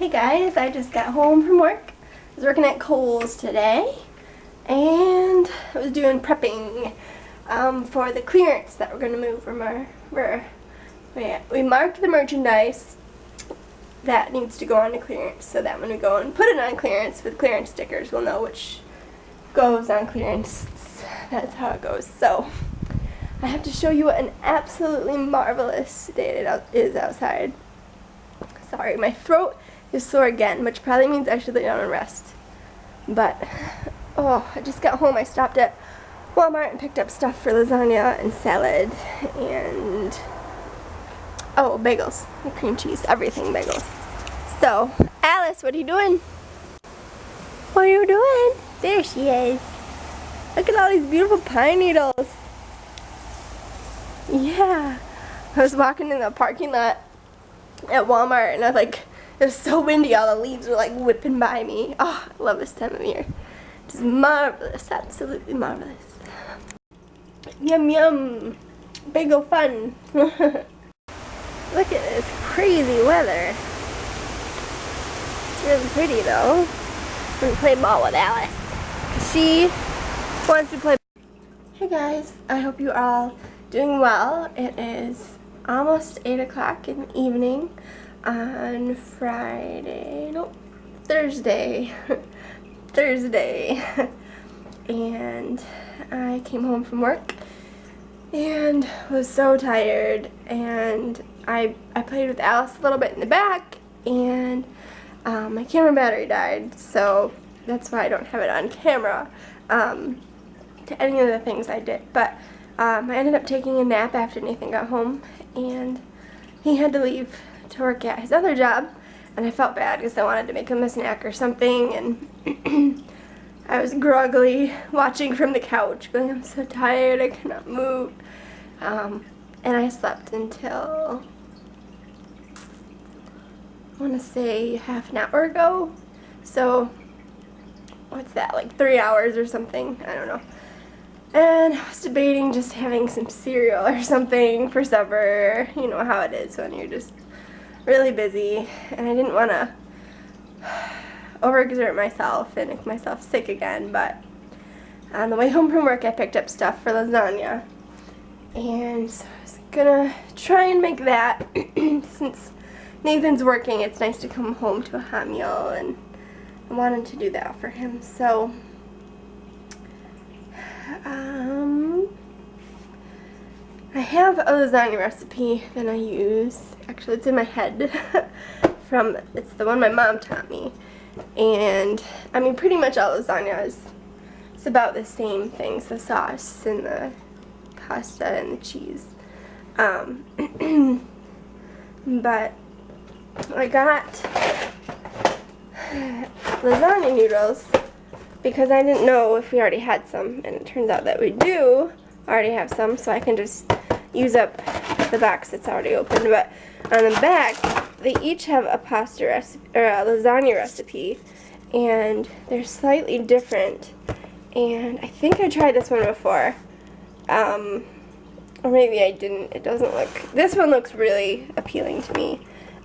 Hey guys, I just got home from work. I was working at Kohl's today and I was doing prepping for the clearance that we're going to move from we marked the merchandise that needs to go on to clearance so that when we go and put it on clearance with clearance stickers, we'll know which goes on clearance. That's how it goes. So I have to show you what an absolutely marvelous day it is outside. Sorry, my throat is sore again, which probably means I should lay down and rest. But, oh, I just got home. I stopped at Walmart and picked up stuff for lasagna and salad and, oh, bagels, and cream cheese, everything bagels. So, Alice, what are you doing? What are you doing? There she is. Look at all these beautiful pine needles. Yeah. I was walking in the parking lot at Walmart and it was so windy, all the leaves were like whipping by me. Oh, I love this time of year. It's marvelous, absolutely marvelous. Yum yum, bagel fun. Look at this crazy weather. It's really pretty though. I'm gonna play ball with Alice. She wants to play. Hey guys, I hope you are all doing well. It is almost 8 o'clock in the evening on Thursday. And I came home from work and was so tired, and I played with Alice a little bit in the back, and my camera battery died, so that's why I don't have it on camera to any of the things I did. But I ended up taking a nap after Nathan got home, and he had to leave to work at his other job, and I felt bad because I wanted to make him a snack or something, and I was groggily watching from the couch going, I'm so tired, I cannot move. And I slept until, I want to say half an hour ago. So, what's that, like 3 hours or something? I don't know. And I was debating just having some cereal or something for supper. You know how it is when you're just really busy. And I didn't want to overexert myself and make myself sick again. But on the way home from work, I picked up stuff for lasagna. And so I was gonna try and make that. Since Nathan's working, it's nice to come home to a hot meal, and I wanted to do that for him. So I have a lasagna recipe that I use. Actually, it's in my head. It's the one my mom taught me. And I mean, pretty much all lasagna it's about the same things: the sauce and the pasta and the cheese. But I got lasagna noodles because I didn't know if we already had some, and it turns out that we do already have some, so I can just use up the box that's already open. But on the back, they each have a pasta recipe, or a lasagna recipe, and they're slightly different. And I think I tried this one before, or maybe I didn't. It doesn't look, this one looks really appealing to me.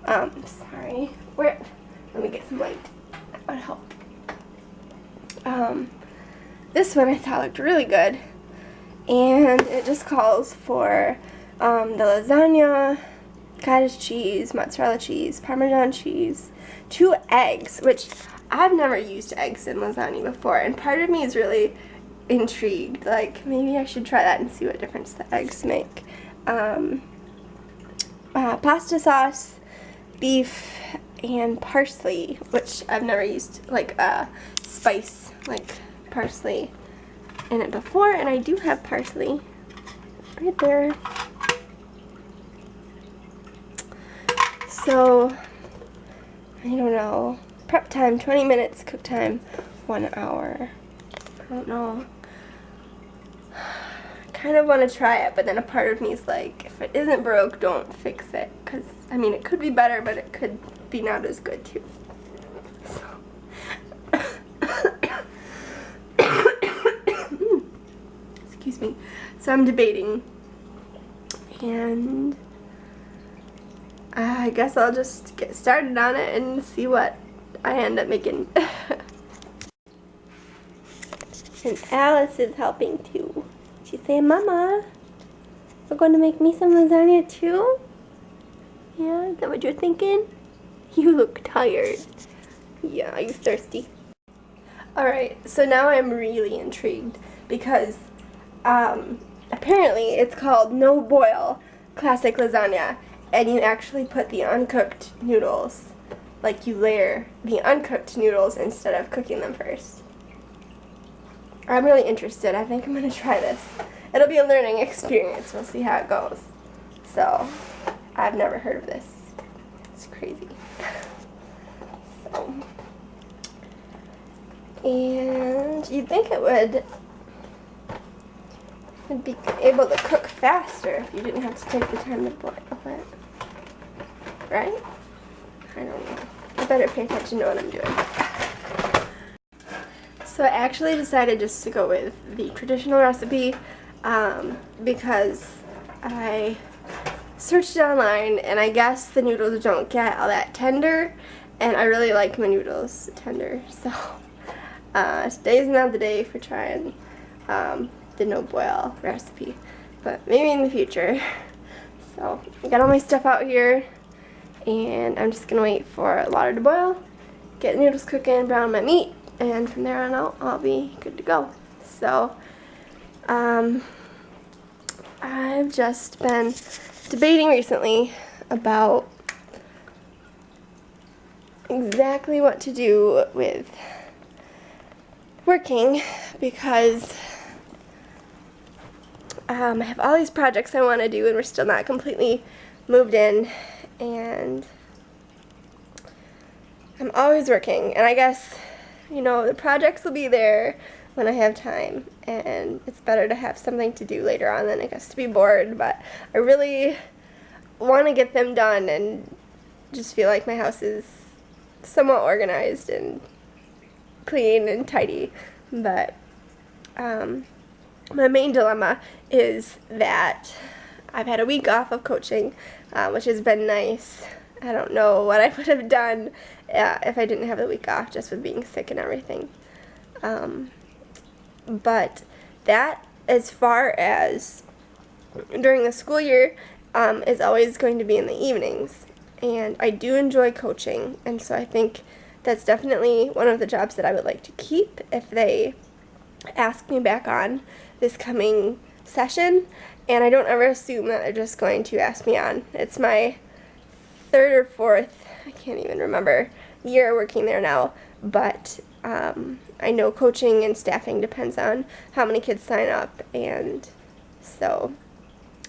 Sorry, let me get some light, that would help. This one I thought looked really good, and it just calls for the lasagna, cottage cheese, mozzarella cheese, Parmesan cheese, 2 eggs, which I've never used eggs in lasagna before, and part of me is really intrigued, like maybe I should try that and see what difference the eggs make. Pasta sauce, beef, and parsley, which I've never used like spice like parsley in it before, and I do have parsley right there. So I don't know, prep time 20 minutes, cook time 1 hour. I don't know, I kind of want to try it, but then a part of me is like, if it isn't broke, don't fix it, because I mean it could be better, but it could be not as good too. So excuse me. So I'm debating, and I guess I'll just get started on it and see what I end up making. And Alice is helping too. She's saying, Mama, we're going to make me some lasagna too? Yeah, is that what you're thinking? You look tired. Yeah, are you thirsty? Alright, so now I'm really intrigued because apparently it's called no boil classic lasagna, and you actually put the uncooked noodles, like you layer the uncooked noodles instead of cooking them first. I'm really interested. I think I'm going to try this. It'll be a learning experience. We'll see how it goes. So, I've never heard of this. It's crazy. So, and you'd think it would be able to cook faster if you didn't have to take the time to boil it. Right? I don't know. I better pay attention to what I'm doing. So I actually decided just to go with the traditional recipe because I searched it online, and I guess the noodles don't get all that tender, and I really like my noodles tender, so today's not the day for trying the no boil recipe, but maybe in the future. So I got all my stuff out here, and I'm just gonna wait for water to boil, get the noodles cooking, brown my meat, and from there on out I'll be good to go. So I've just been debating recently about exactly what to do with working, because I have all these projects I want to do, and we're still not completely moved in, and I'm always working, and I guess, you know, the projects will be there when I have time, and it's better to have something to do later on than I guess to be bored, but I really want to get them done and just feel like my house is somewhat organized and clean and tidy. But my main dilemma is that I've had a week off of coaching, which has been nice. I don't know what I would have done if I didn't have the week off, just with being sick and everything. But that, as far as during the school year, is always going to be in the evenings. And I do enjoy coaching, and so I think that's definitely one of the jobs that I would like to keep if they ask me back on this coming session. And I don't ever assume that they're just going to ask me on. It's my third or fourth, I can't even remember, year working there now, but I know coaching and staffing depends on how many kids sign up, and so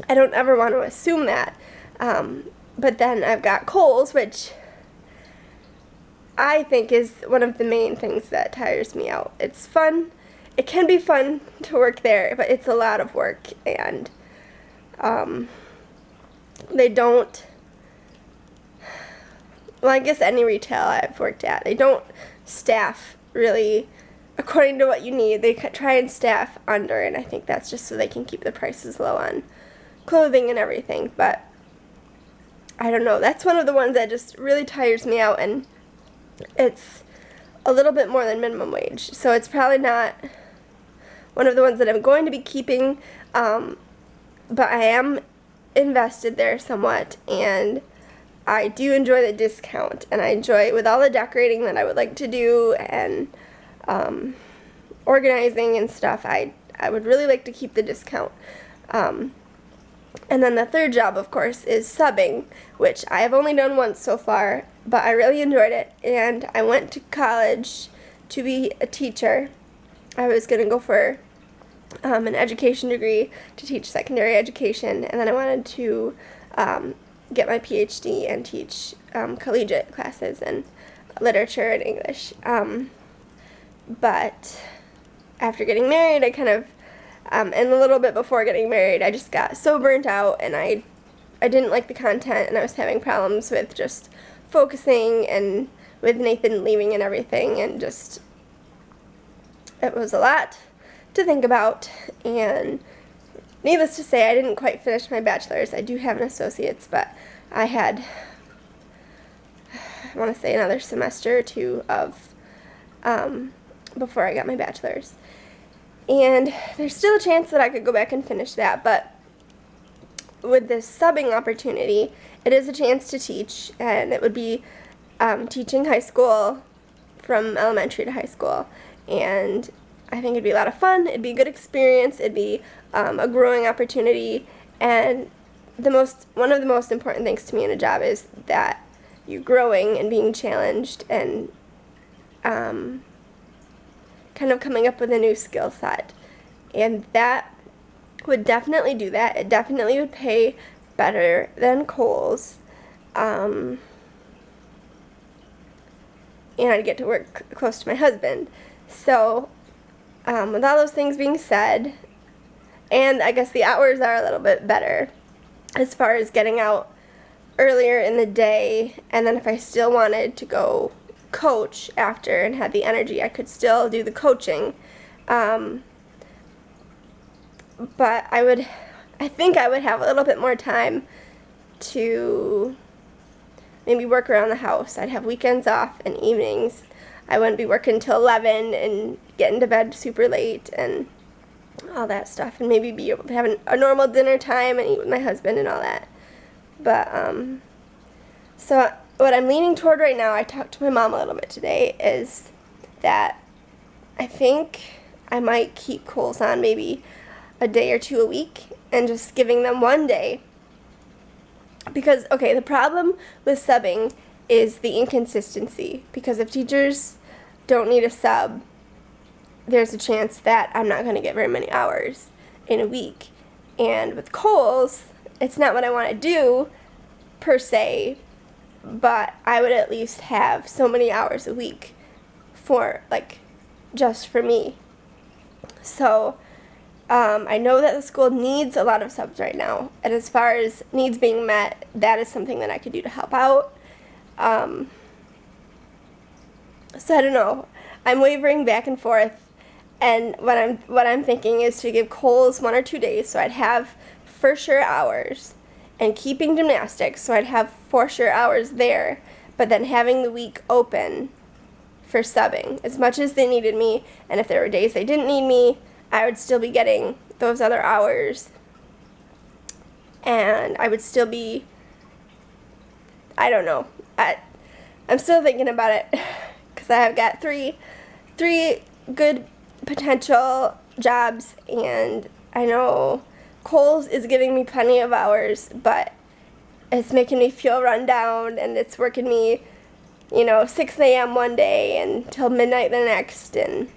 I don't ever want to assume that. But then I've got Kohl's, which I think is one of the main things that tires me out. It's fun. It can be fun to work there, but it's a lot of work, and they don't, well, I guess any retail I've worked at, they don't staff really according to what you need. They try and staff under, and I think that's just so they can keep the prices low on clothing and everything. But I don't know, that's one of the ones that just really tires me out, and it's a little bit more than minimum wage, so it's probably not one of the ones that I'm going to be keeping, but I am invested there somewhat, and I do enjoy the discount, and I enjoy, with all the decorating that I would like to do, and organizing and stuff, I would really like to keep the discount. And then the third job, of course, is subbing, which I have only done once so far, but I really enjoyed it, and I went to college to be a teacher. I was going to go for an education degree to teach secondary education, and then I wanted to get my PhD and teach collegiate classes and literature and English. But after getting married, I kind of, and a little bit before getting married, I just got so burnt out, and I didn't like the content, and I was having problems with just focusing, and with Nathan leaving and everything, and just, it was a lot to think about. And needless to say, I didn't quite finish my bachelor's. I do have an associate's, but I had I want to say another semester or two of before I got my bachelor's. And there's still a chance that I could go back and finish that, but with this subbing opportunity, it is a chance to teach, and it would be teaching high school from elementary to high school, and I think it'd be a lot of fun. It'd be a good experience. It'd be a growing opportunity, and one of the most important things to me in a job is that you're growing and being challenged and kind of coming up with a new skill set, and that would definitely do that. It definitely would pay better than Kohl's, and I'd get to work close to my husband. So with all those things being said, and I guess the hours are a little bit better as far as getting out earlier in the day, and then if I still wanted to go coach after and had the energy, I could still do the coaching. But I think I would have a little bit more time to maybe work around the house. I'd have weekends off and evenings. I wouldn't be working till 11 and getting to bed super late and all that stuff, and maybe be able to have a normal dinner time and eat with my husband and all that. But so what I'm leaning toward right now, I talked to my mom a little bit today, is that I think I might keep Kohl's on maybe a day or two a week and just giving them one day. Because, okay, the problem with subbing is the inconsistency. Because if teachers don't need a sub, there's a chance that I'm not going to get very many hours in a week. And with Kohl's, it's not what I want to do, per se, but I would at least have so many hours a week for, like, just for me. So I know that the school needs a lot of subs right now, and as far as needs being met, that is something that I could do to help out. So I don't know. I'm wavering back and forth, and what I'm thinking is to give Kohl's 1 or 2 days, so I'd have for sure hours, and keeping gymnastics, so I'd have for sure hours there, but then having the week open for subbing as much as they needed me, and if there were days they didn't need me, I would still be getting those other hours, and I would still be, I don't know, I'm still thinking about it, because I have got three good potential jobs, and I know Kohl's is giving me plenty of hours, but it's making me feel run down, and it's working me, 6 a.m. one day until midnight the next, and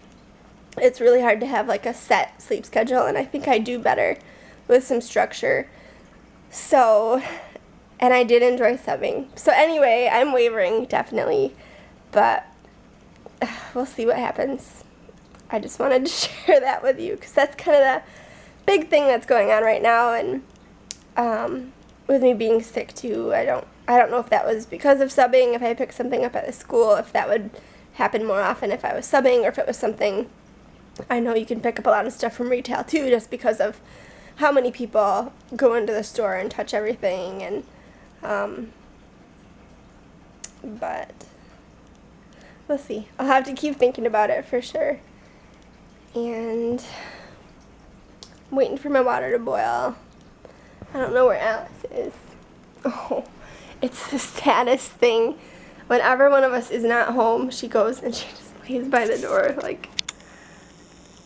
it's really hard to have like a set sleep schedule, and I think I do better with some structure. So, and I did enjoy subbing. So anyway, I'm wavering, definitely, but we'll see what happens. I just wanted to share that with you, because that's kind of the big thing that's going on right now, and with me being sick too, I don't know if that was because of subbing, if I picked something up at the school, if that would happen more often if I was subbing, or if it was something, I know you can pick up a lot of stuff from retail too, just because of how many people go into the store and touch everything, and but we'll see. I'll have to keep thinking about it for sure, and I'm waiting for my water to boil. I don't know where Alice is. Oh, it's the saddest thing. Whenever one of us is not home, she goes and she just lays by the door, like,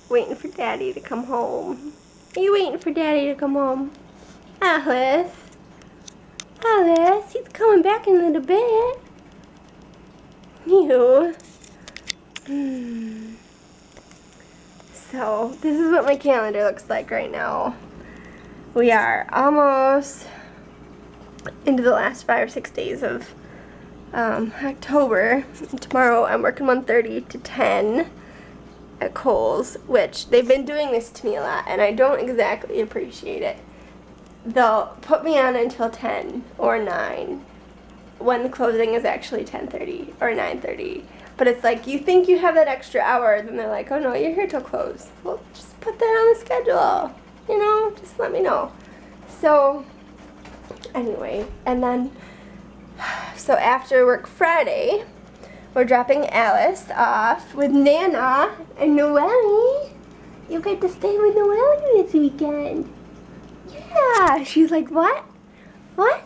waiting for Daddy to come home. Are you waiting for Daddy to come home? Alice? Alice, he's coming back in a little bit. You. So, this is what my calendar looks like right now. We are almost into the last 5 or 6 days of October. Tomorrow I'm working 1:30 to 10 at Kohl's, which they've been doing this to me a lot, and I don't exactly appreciate it. They'll put me on until 10 or 9 when the closing is actually 10:30 or 9:30. But it's like, you think you have that extra hour, then they're like, oh no, you're here till close. Well, just put that on the schedule. Just let me know. So, anyway, and then So after work Friday, we're dropping Alice off with Nana and Noelle. You get to stay with Noelle this weekend. Yeah, she's like, what? What?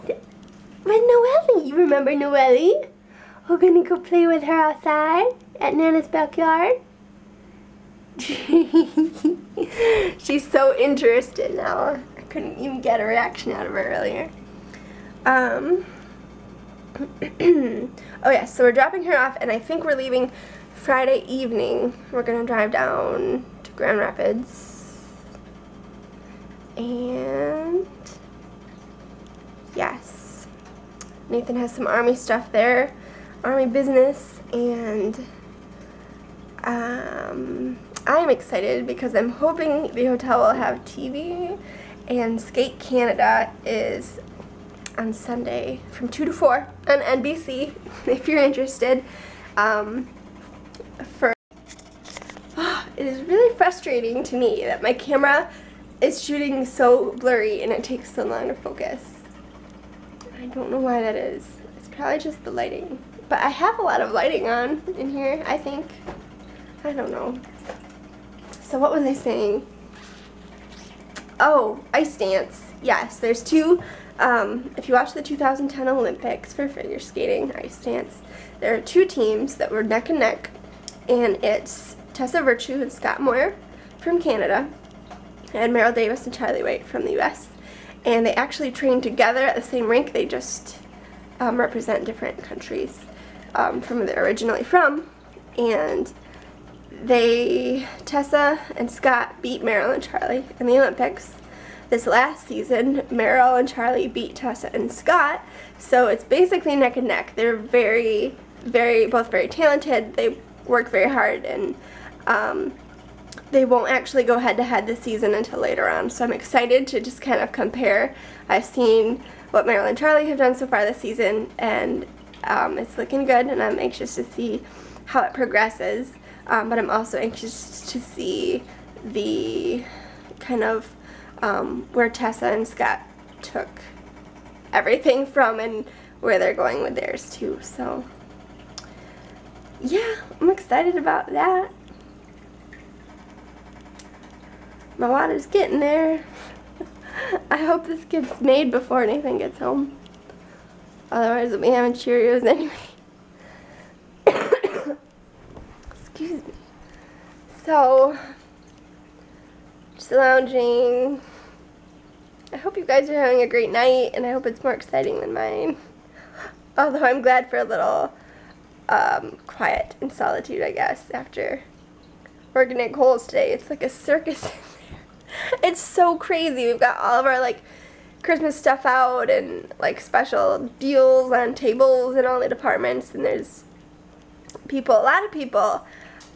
With Noelle. You remember Noelle? We're gonna go play with her outside at Nana's backyard. She's so interested now. I couldn't even get a reaction out of her earlier. Oh yeah, so we're dropping her off, and I think we're leaving Friday evening. We're gonna drive down to Grand Rapids, and yes, Nathan has some Army stuff there, Army business, and I'm excited because I'm hoping the hotel will have TV, and Skate Canada is on Sunday from 2 to 4 on NBC, if you're interested. It is really frustrating to me that my camera is shooting so blurry and it takes so long to focus. I don't know why that is. It's probably just the lighting. But I have a lot of lighting on in here, I think. I don't know. So what was I saying? Oh, ice dance. Yes, there's two. If you watch the 2010 Olympics for figure skating, ice dance, there are two teams that were neck and neck, and it's Tessa Virtue and Scott Moyer from Canada, and Meryl Davis and Charlie White from the US. And they actually train together at the same rink. They just represent different countries from where they're originally from. And Tessa and Scott beat Meryl and Charlie in the Olympics. This last season, Meryl and Charlie beat Tessa and Scott, so it's basically neck and neck. They're both very talented. They work very hard, and they won't actually go head-to-head this season until later on, so I'm excited to just kind of compare. I've seen what Meryl and Charlie have done so far this season, and it's looking good, and I'm anxious to see how it progresses, but I'm also anxious to see the kind of where Tessa and Scott took everything from and where they're going with theirs too. So yeah, I'm excited about that. My water's getting there. I hope this gets made before Nathan gets home. Otherwise we'll be having Cheerios anyway. Excuse me. So, just lounging. I hope you guys are having a great night, and I hope it's more exciting than mine. Although I'm glad for a little quiet and solitude, I guess, after working at Kohl's today. It's like a circus in there. It's so crazy. We've got all of our like Christmas stuff out and like special deals on tables in all the departments, and there's people, a lot of people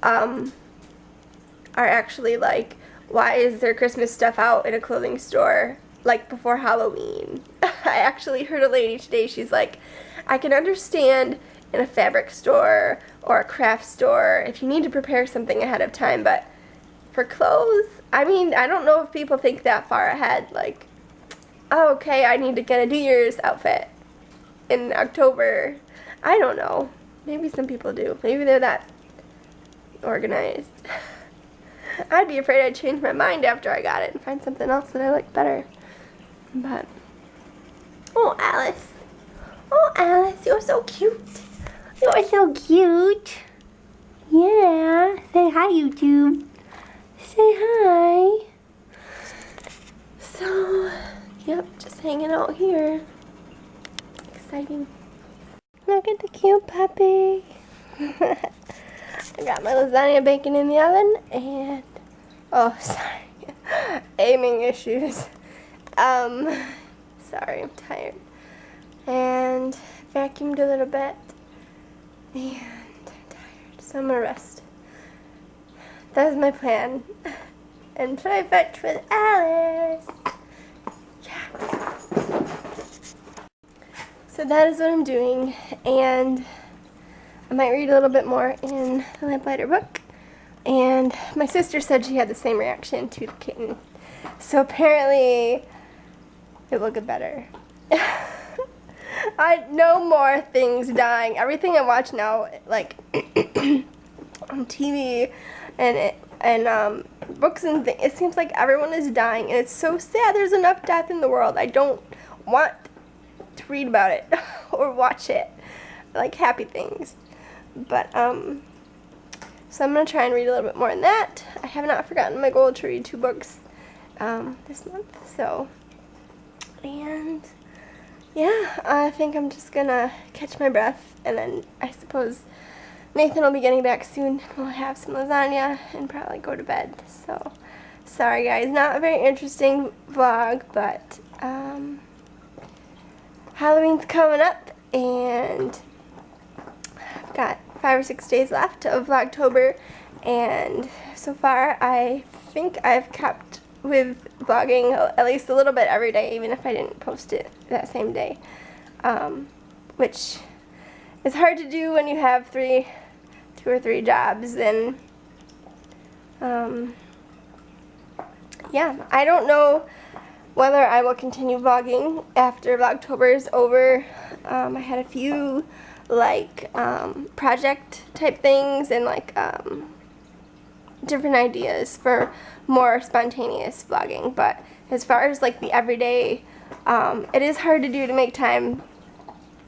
are actually like, why is there Christmas stuff out in a clothing store like before Halloween? I actually heard a lady today, she's like, I can understand in a fabric store or a craft store if you need to prepare something ahead of time, but for clothes, I mean, I don't know if people think that far ahead, like, oh, okay, I need to get a New Year's outfit in October. I don't know. Maybe some people do. Maybe they're that organized. I'd be afraid I'd change my mind after I got it and find something else that I like better. But, oh, Alice. Oh, Alice, you're so cute. You're so cute. Yeah. Say hi, YouTube. Say hi. So, yep, just hanging out here. Exciting. Look at the cute puppy. I got my lasagna baking in the oven, and, oh, sorry, aiming issues. Sorry, I'm tired. And vacuumed a little bit, and I'm tired, so I'm gonna rest. That is my plan. And play fetch with Alice. Yeah. So that is what I'm doing, and I might read a little bit more in the Lamplighter book. And my sister said she had the same reaction to the kitten. So apparently it will get better. No more things dying. Everything I watch now, like on TV and books and things, it seems like everyone is dying, and it's so sad. There's enough death in the world. I don't want to read about it or watch it. I like happy things. But so I'm gonna try and read a little bit more than that. I have not forgotten my goal to read 2 books this month. So, and yeah, I think I'm just gonna catch my breath, and then I suppose Nathan will be getting back soon. We'll have some lasagna and probably go to bed. So, sorry guys, not a very interesting vlog, but Halloween's coming up, and I've got 5 or 6 days left of Vlogtober, and so far I think I've kept with vlogging at least a little bit every day, even if I didn't post it that same day, which is hard to do when you have 2 or 3 jobs. And yeah, I don't know whether I will continue vlogging after Vlogtober is over. I had a few like project type things and like different ideas for more spontaneous vlogging, but as far as like the everyday, it is hard to do, to make time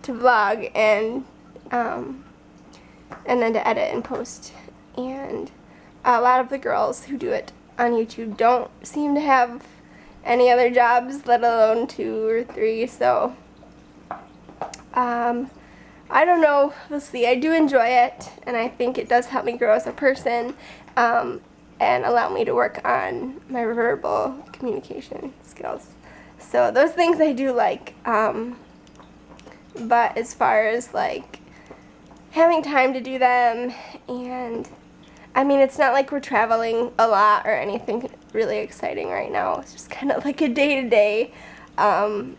to vlog and then to edit and post. And a lot of the girls who do it on YouTube don't seem to have any other jobs, let alone 2 or 3, so I don't know, we'll see. I do enjoy it, and I think it does help me grow as a person, and allow me to work on my verbal communication skills. So those things I do like, but as far as like having time to do them, and I mean, it's not like we're traveling a lot or anything really exciting right now. It's just kind of like a day-to-day, and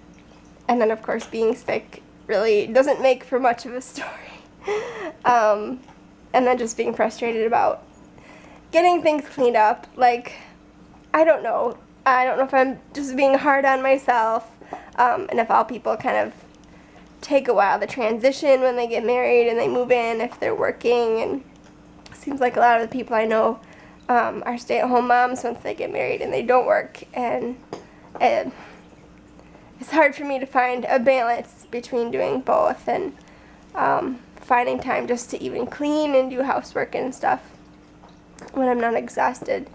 then of course being sick really doesn't make for much of a story. And then just being frustrated about getting things cleaned up. Like, I don't know if I'm just being hard on myself, and if all people kind of take a while to transition when they get married and they move in, if they're working. And it seems like a lot of the people I know are stay-at-home moms once they get married and they don't work, and it's hard for me to find a balance between doing both and finding time just to even clean and do housework and stuff when I'm not exhausted.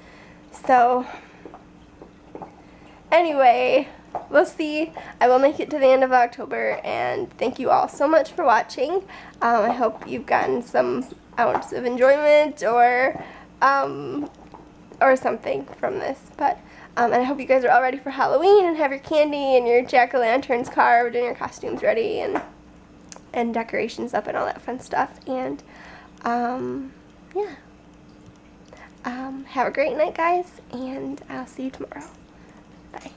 So anyway, we'll see. I will make it to the end of October, and thank you all so much for watching. I hope you've gotten some ounce of enjoyment or something from this. But and I hope you guys are all ready for Halloween and have your candy and your jack-o'-lanterns carved and your costumes ready and decorations up and all that fun stuff. And yeah. Have a great night, guys, and I'll see you tomorrow. Bye.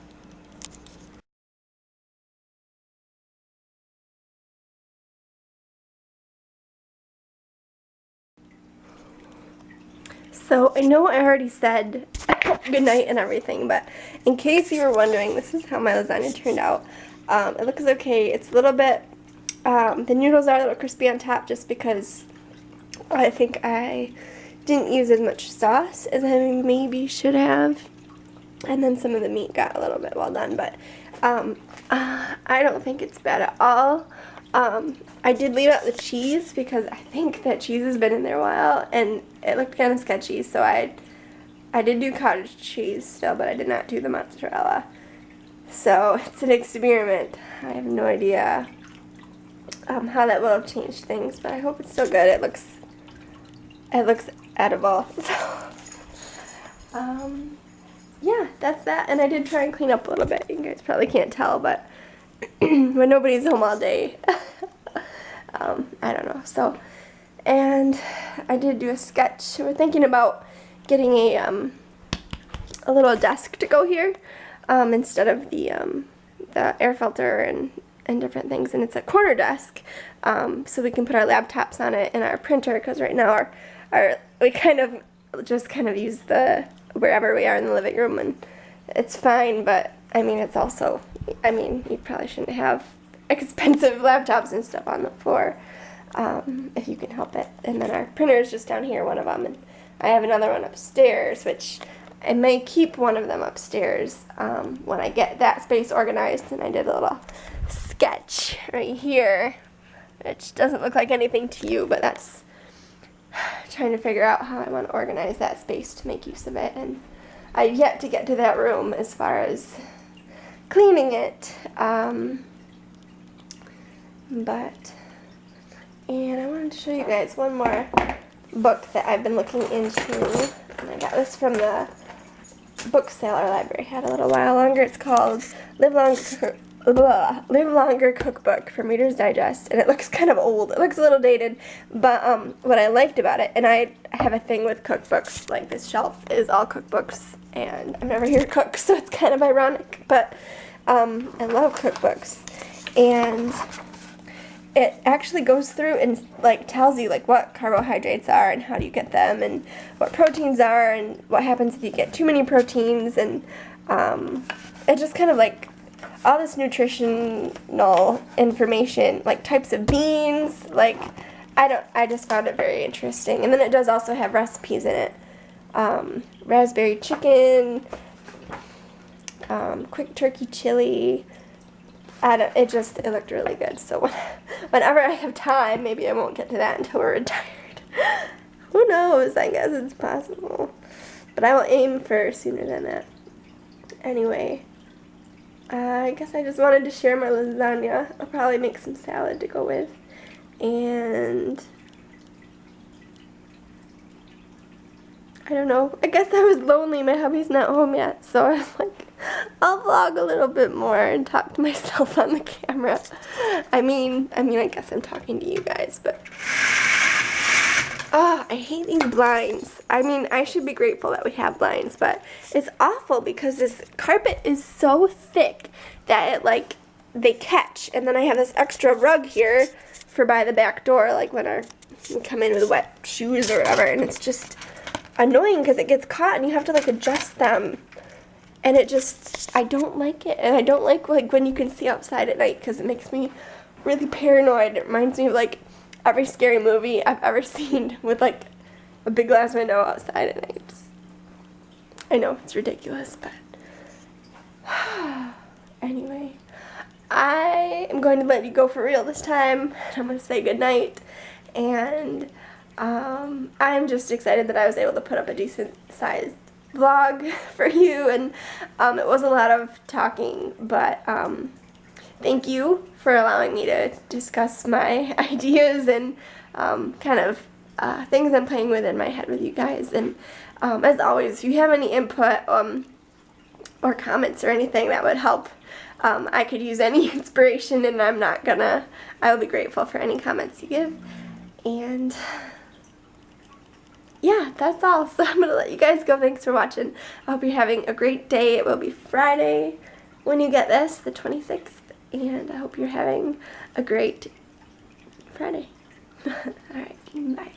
So I know I already said good night and everything, but in case you were wondering, this is how my lasagna turned out. It looks okay. It's a little bit, the noodles are a little crispy on top just because I think I didn't use as much sauce as I maybe should have. And then some of the meat got a little bit well done, but I don't think it's bad at all. I did leave out the cheese because I think that cheese has been in there a while and it looked kind of sketchy, so I did do cottage cheese still, but I did not do the mozzarella. So it's an experiment. I have no idea how that will have changed things, but I hope it's still good. It looks edible. So yeah, that's that. And I did try and clean up a little bit. You guys probably can't tell, but when nobody's home all day, I don't know. So, and I did do a sketch. We're thinking about getting a little desk to go here instead of the air filter and different things. And it's a corner desk, so we can put our laptops on it and our printer, because right now we kind of use the wherever we are in the living room, and it's fine, but I mean, it's also, I mean, you probably shouldn't have expensive laptops and stuff on the floor, if you can help it. And then our printer is just down here, one of them, and I have another one upstairs, which I may keep one of them upstairs when I get that space organized. And I did a little sketch right here, which doesn't look like anything to you, but that's trying to figure out how I want to organize that space to make use of it. And I've yet to get to that room as far as cleaning it. And I wanted to show you guys one more book that I've been looking into. And I got this from the book sale our library had a little while longer. It's called Live Longer Cookbook from Reader's Digest, and it looks kind of old. It looks a little dated, but what I liked about it, and I have a thing with cookbooks, like this shelf is all cookbooks, and I'm never here to cook, so it's kind of ironic, but I love cookbooks, and it actually goes through and like tells you like what carbohydrates are and how do you get them, and what proteins are, and what happens if you get too many proteins, and it just kind of like all this nutritional information, like types of beans, like I just found it very interesting. And then it does also have recipes in it. Raspberry chicken, quick turkey chili. It looked really good. So whenever I have time, maybe I won't get to that until we're retired. Who knows? I guess it's possible. But I will aim for sooner than that. Anyway, I guess I just wanted to share my lasagna. I'll probably make some salad to go with. And I don't know. I guess I was lonely. My hubby's not home yet. So I was like, I'll vlog a little bit more and talk to myself on the camera. I mean, I guess I'm talking to you guys, but I hate these blinds. I mean, I should be grateful that we have blinds, but it's awful because this carpet is so thick that it, like, they catch. And then I have this extra rug here for by the back door, like when we come in with wet shoes or whatever, and it's just annoying because it gets caught and you have to, like, adjust them. And it just, I don't like it. And I don't like when you can see outside at night because it makes me really paranoid. It reminds me of, like, every scary movie I've ever seen with, like, a big glass window outside at night. I know, it's ridiculous, but anyway, I am going to let you go for real this time. I'm going to say goodnight, and I'm just excited that I was able to put up a decent-sized vlog for you, and it was a lot of talking, but thank you for allowing me to discuss my ideas and kind of things I'm playing with in my head with you guys. And as always, if you have any input or comments or anything that would help, I could use any inspiration, and I will be grateful for any comments you give. And yeah, that's all. So I'm going to let you guys go. Thanks for watching. I hope you're having a great day. It will be Friday when you get this, the 26th. And I hope you're having a great Friday. Alright, bye.